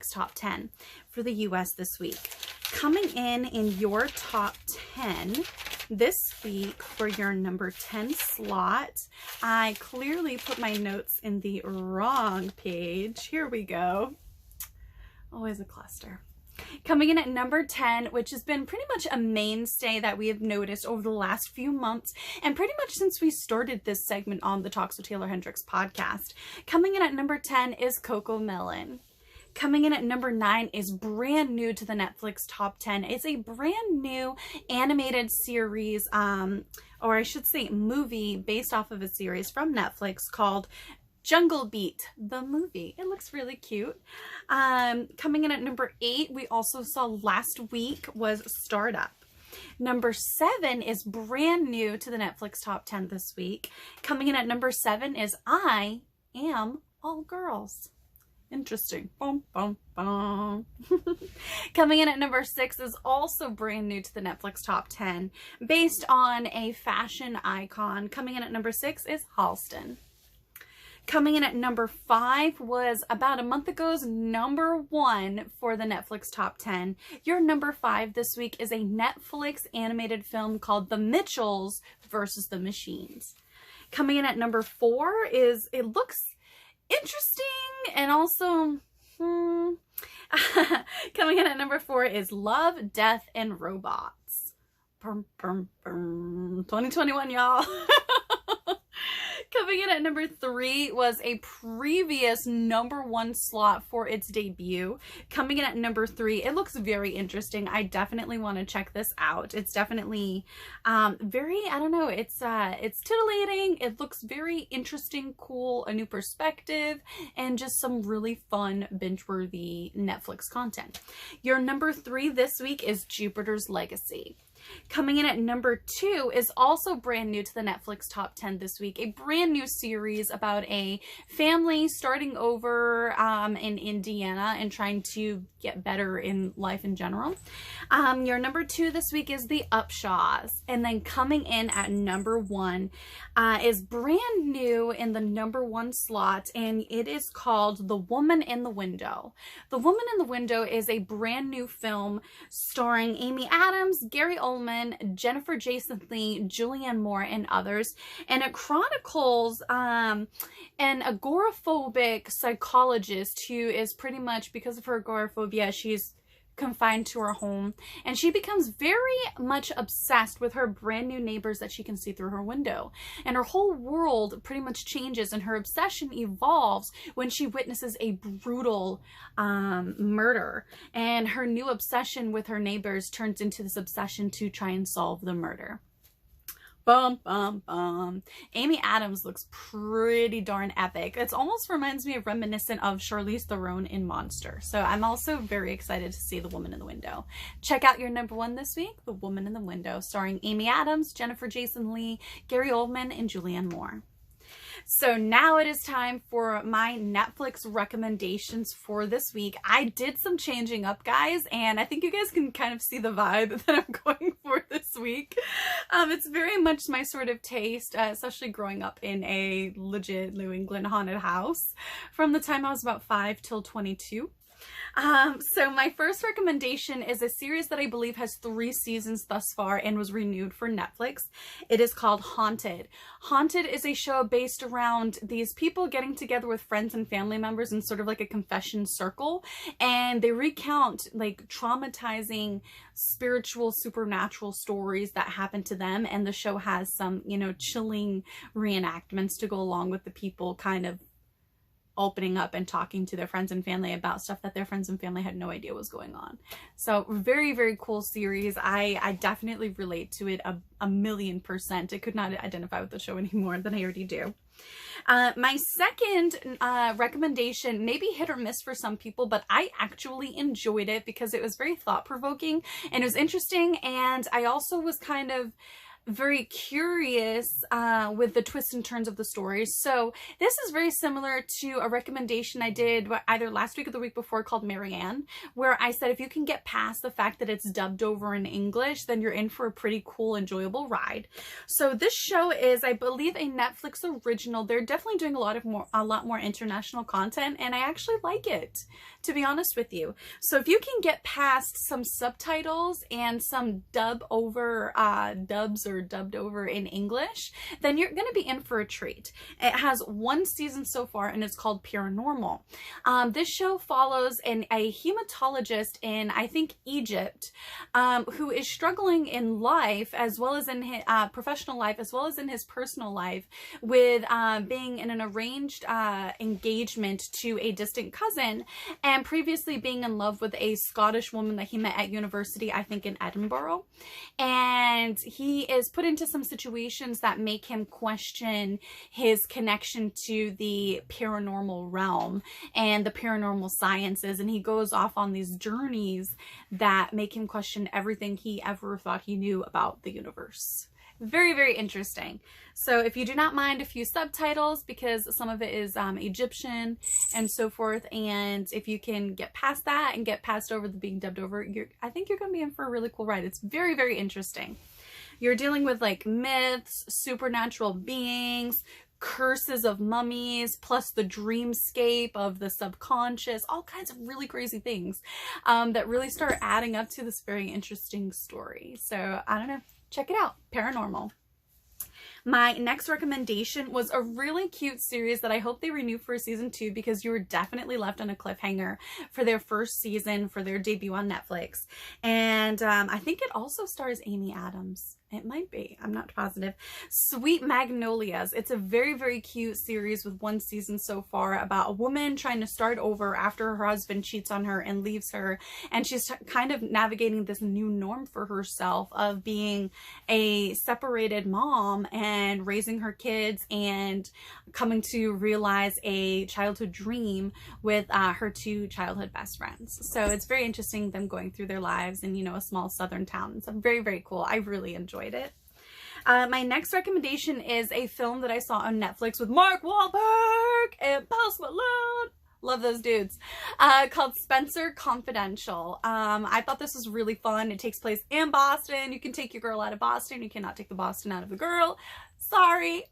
Netflix Top 10 for the US this week. Coming in your top 10 this week for your number 10 slot, I clearly put my notes in the wrong page. Here we go. Always a cluster. Coming in at number 10, which has been pretty much a mainstay that we have noticed over the last few months, and pretty much since we started this segment on the Talks with Taeler Hendrix podcast. Coming in at number 10 is Coco Melon. Coming in at number 9 is brand new to the Netflix Top 10. It's a brand new animated series, or I should say movie, based off of a series from Netflix called Jungle Beat, the movie. It looks really cute. Coming in at number 8, we also saw last week, was Startup. Number 7 is brand new to the Netflix Top 10 this week. Coming in at number 7 is I Am All Girls. Interesting. Bum, bum, bum. Coming in at number 6 is also brand new to the Netflix Top 10, based on a fashion icon. Coming in at number 6 is Halston. Coming in at number 5 was about a month ago's number 1 for the Netflix Top 10. Your number 5 this week is a Netflix animated film called The Mitchells versus the Machines. Coming in at number 4 is, it looks interesting and also, coming in at number 4 is Love, Death, and Robots. 2021, y'all. Coming in at number 3 was a previous number 1 slot for its debut. Coming in at number 3, it looks very interesting. I definitely want to check this out. It's definitely very, I don't know, it's titillating. It looks very interesting, cool, a new perspective, and just some really fun binge-worthy Netflix content. Your number 3 this week is Jupiter's Legacy. Coming in at number 2 is also brand new to the Netflix Top 10 this week. A brand new series about a family starting over in Indiana and trying to get better in life in general. Your number 2 this week is The Upshaws. And then coming in at number 1 is brand new in the number 1 slot, and it is called The Woman in the Window. The Woman in the Window is a brand new film starring Amy Adams, Gary Oldman, Jennifer Jason Leigh, Julianne Moore, and others. And it chronicles an agoraphobic psychologist who is pretty much, because of her agoraphobia, she's confined to her home, and she becomes very much obsessed with her brand new neighbors that she can see through her window, and her whole world pretty much changes, and her obsession evolves when she witnesses a brutal murder, and her new obsession with her neighbors turns into this obsession to try and solve the murder. Bum, bum, bum. Amy Adams looks pretty darn epic. It almost reminds me of reminiscent of Charlize Theron in Monster. So I'm also very excited to see The Woman in the Window. Check out your number 1 this week, The Woman in the Window, starring Amy Adams, Jennifer Jason Leigh, Gary Oldman, and Julianne Moore. So now it is time for my Netflix recommendations for this week. I did some changing up, guys, and I think you guys can kind of see the vibe that I'm going for this week. It's very much my sort of taste, especially growing up in a legit New England haunted house from the time I was about 5 till 22. So my first recommendation is a series that I believe has 3 seasons thus far and was renewed for Netflix. It is called Haunted. Haunted is a show based around these people getting together with friends and family members in sort of like a confession circle, and they recount like traumatizing spiritual, supernatural stories that happen to them, and the show has some, you know, chilling reenactments to go along with the people kind of opening up and talking to their friends and family about stuff that their friends and family had no idea was going on. So very, very cool series. I definitely relate to it a million%. I could not identify with the show any more than I already do. My second recommendation, maybe hit or miss for some people, but I actually enjoyed it because it was very thought-provoking and it was interesting, and I also was kind of very curious with the twists and turns of the stories. So this is very similar to a recommendation I did either last week or the week before called Marianne, where I said if you can get past the fact that it's dubbed over in English, then you're in for a pretty cool, enjoyable ride. So this show is, I believe, a Netflix original. They're definitely doing a lot more international content, and I actually like it. to be honest with you. So if you can get past some subtitles and some dubs or dubbed over in English, then you're going to be in for a treat. It has 1 season so far, and it's called Paranormal. This show follows a hematologist in, I think, Egypt, who is struggling in life as well as in his professional life as well as in his personal life with being in an arranged engagement to a distant cousin, and previously being in love with a Scottish woman that he met at university, I think in Edinburgh. And he is put into some situations that make him question his connection to the paranormal realm and the paranormal sciences, and he goes off on these journeys that make him question everything he ever thought he knew about the universe. Very, very interesting. So if you do not mind a few subtitles, because some of it is Egyptian and so forth, and if you can get past that and get past over the being dubbed over, I think you're going to be in for a really cool ride. It's very, very interesting. You're dealing with like myths, supernatural beings, curses of mummies, plus the dreamscape of the subconscious, all kinds of really crazy things that really start adding up to this very interesting story. So I don't know. Check it out. Paranormal. My next recommendation was a really cute series that I hope they renew for season 2, because you were definitely left on a cliffhanger for their first season, for their debut on Netflix. And I think it also stars Amy Adams. It might be. I'm not positive. Sweet Magnolias. It's a very, very cute series with 1 season so far about a woman trying to start over after her husband cheats on her and leaves her. And she's kind of navigating this new norm for herself of being a separated mom and raising her kids and coming to realize a childhood dream with her 2 childhood best friends. So it's very interesting, them going through their lives in, you know, a small southern town. It's very, very cool. I really enjoyed it. My next recommendation is a film that I saw on Netflix with Mark Wahlberg and Post Malone. Love those dudes. Called Spencer Confidential. I thought this was really fun. It takes place in Boston. You can take your girl out of Boston. You cannot take the Boston out of the girl. Sorry.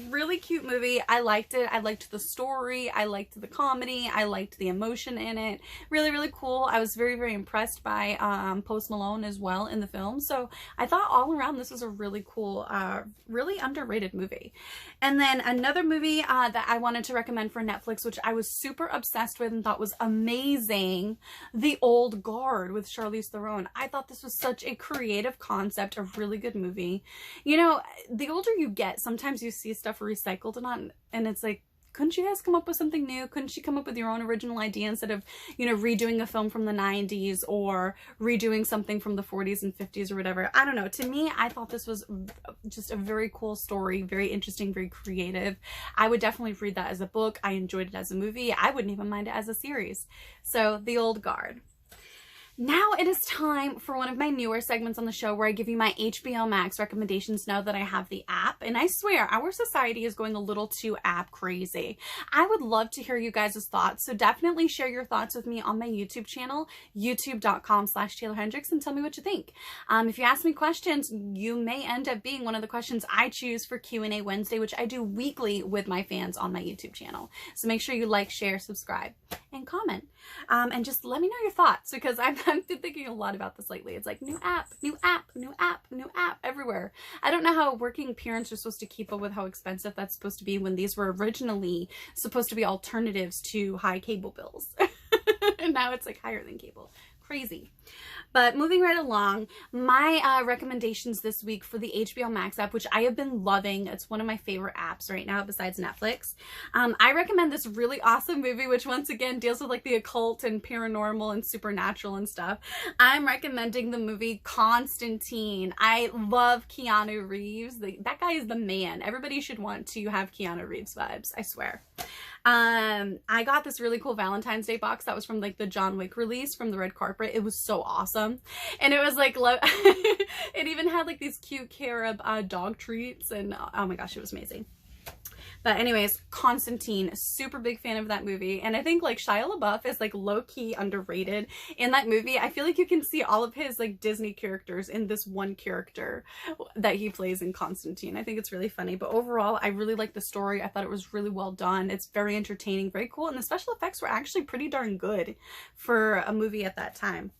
Really cute movie. I liked it. I liked the story. I liked the comedy. I liked the emotion in it. Really, really cool. I was very, very impressed by Post Malone as well in the film. So I thought all around this was a really cool, really underrated movie. And then another movie that I wanted to recommend for Netflix, which I was super obsessed with and thought was amazing, The Old Guard with Charlize Theron. I thought this was such a creative concept, a really good movie. You know, the older you get, sometimes you see stuff recycled and it's like, couldn't you guys come up with something new? Couldn't you come up with your own original idea instead of, you know, redoing a film from the 90s or redoing something from the 40s and 50s or whatever? I don't know. To me, I thought this was just a very cool story, very interesting, very creative. I would definitely read that as a book. I enjoyed it as a movie. I wouldn't even mind it as a series. So, The Old Guard. Now it is time for one of my newer segments on the show where I give you my HBO Max recommendations now that I have the app. And I swear, our society is going a little too app crazy. I would love to hear you guys' thoughts, so definitely share your thoughts with me on my YouTube channel, youtube.com/Taeler Hendrix, and tell me what you think. If you ask me questions, you may end up being one of the questions I choose for Q&A Wednesday, which I do weekly with my fans on my YouTube channel. So make sure you like, share, subscribe, and comment. And just let me know your thoughts, because I've been thinking a lot about this lately. It's like new app, new app, new app, new app everywhere. I don't know how working parents are supposed to keep up with how expensive that's supposed to be when these were originally supposed to be alternatives to high cable bills. And now it's like higher than cable. Crazy. But moving right along, my recommendations this week for the HBO Max app, which I have been loving. It's one of my favorite apps right now besides Netflix. I recommend this really awesome movie, which once again deals with like the occult and paranormal and supernatural and stuff. I'm recommending the movie Constantine. I love Keanu Reeves. That guy is the man. Everybody should want to have Keanu Reeves vibes, I swear. I got this really cool Valentine's Day box that was from like the John Wick release from the red carpet. It was so awesome. And it was like, it even had like these cute carob dog treats, and oh my gosh, it was amazing. But anyways, Constantine, super big fan of that movie. And I think like Shia LaBeouf is like low-key underrated in that movie. I feel like you can see all of his like Disney characters in this one character that he plays in Constantine. I think it's really funny. But overall, I really like the story. I thought it was really well done. It's very entertaining, very cool. And the special effects were actually pretty darn good for a movie at that time.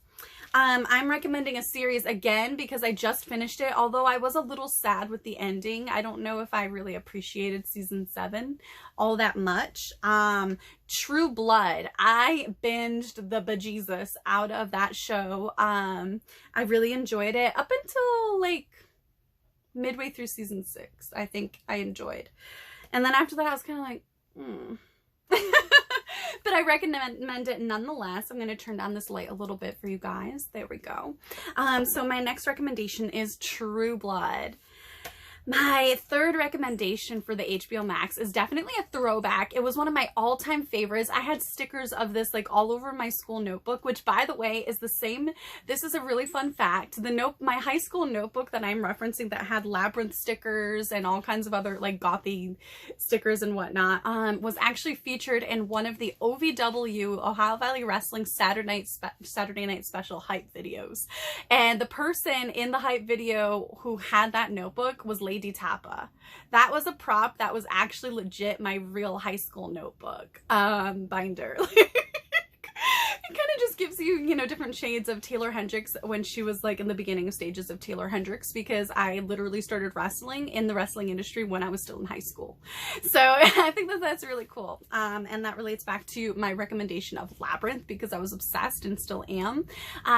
I'm recommending a series again because I just finished it, although I was a little sad with the ending. I don't know if I really appreciated season 7 all that much. True Blood. I binged the bejesus out of that show. I really enjoyed it up until like midway through season 6. I think I enjoyed. And then after that I was kind of like, But I recommend it nonetheless. I'm going to turn down this light a little bit for you guys. There we go. So my next recommendation is True Blood. My third recommendation for the HBO Max is definitely a throwback. It was one of my all-time favorites. I had stickers of this like all over my school notebook, which by the way is the same. This is a really fun fact. My high school notebook that I'm referencing that had Labyrinth stickers and all kinds of other like gothy stickers and whatnot was actually featured in one of the OVW, Ohio Valley Wrestling Saturday Night Special hype videos. And the person in the hype video who had that notebook was Lady Tappa. That was a prop that was actually legit my real high school notebook binder. It kind of just gives you, you know, different shades of Taeler Hendrix when she was like in the beginning stages of Taeler Hendrix, because I literally started wrestling in the wrestling industry when I was still in high school. So I think that that's really cool. And that relates back to my recommendation of Labyrinth because I was obsessed and still am.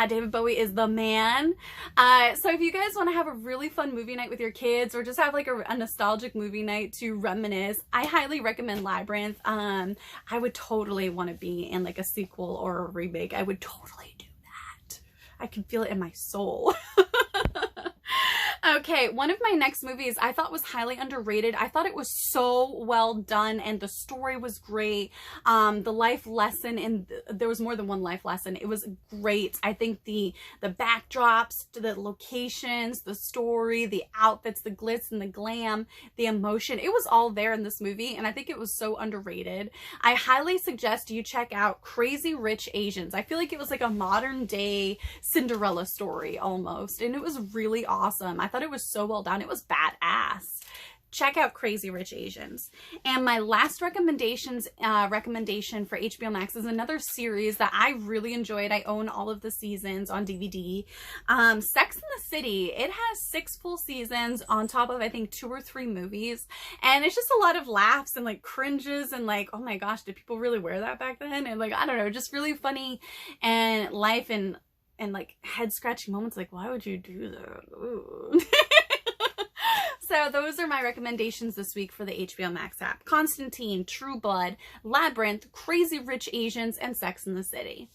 David Bowie is the man. So if you guys want to have a really fun movie night with your kids or just have like a nostalgic movie night to reminisce, I highly recommend Labyrinth. I would totally want to be in like a sequel or a remake. I would totally do that. I can feel it in my soul. Okay, one of my next movies I thought was highly underrated. I thought it was so well done and the story was great. The life lesson, and there was more than one life lesson. It was great. I think the backdrops, the locations, the story, the outfits, the glitz and the glam, the emotion, it was all there in this movie, and I think it was so underrated. I highly suggest you check out Crazy Rich Asians. I feel like it was like a modern day Cinderella story almost, and it was really awesome. I thought it was so well done. It was badass. Check out Crazy Rich Asians. And my last recommendation for HBO Max is another series that I really enjoyed. I own all of the seasons on DVD. Sex and the City. It has 6 full seasons on top of I think 2 or 3 movies. And it's just a lot of laughs and like cringes and like, oh my gosh, did people really wear that back then? And like, I don't know, just really funny and life and like head scratching moments like, why would you do that? Ooh. So those are my recommendations this week for the HBO Max app. Constantine, True Blood, Labyrinth, Crazy Rich Asians, and Sex and the City.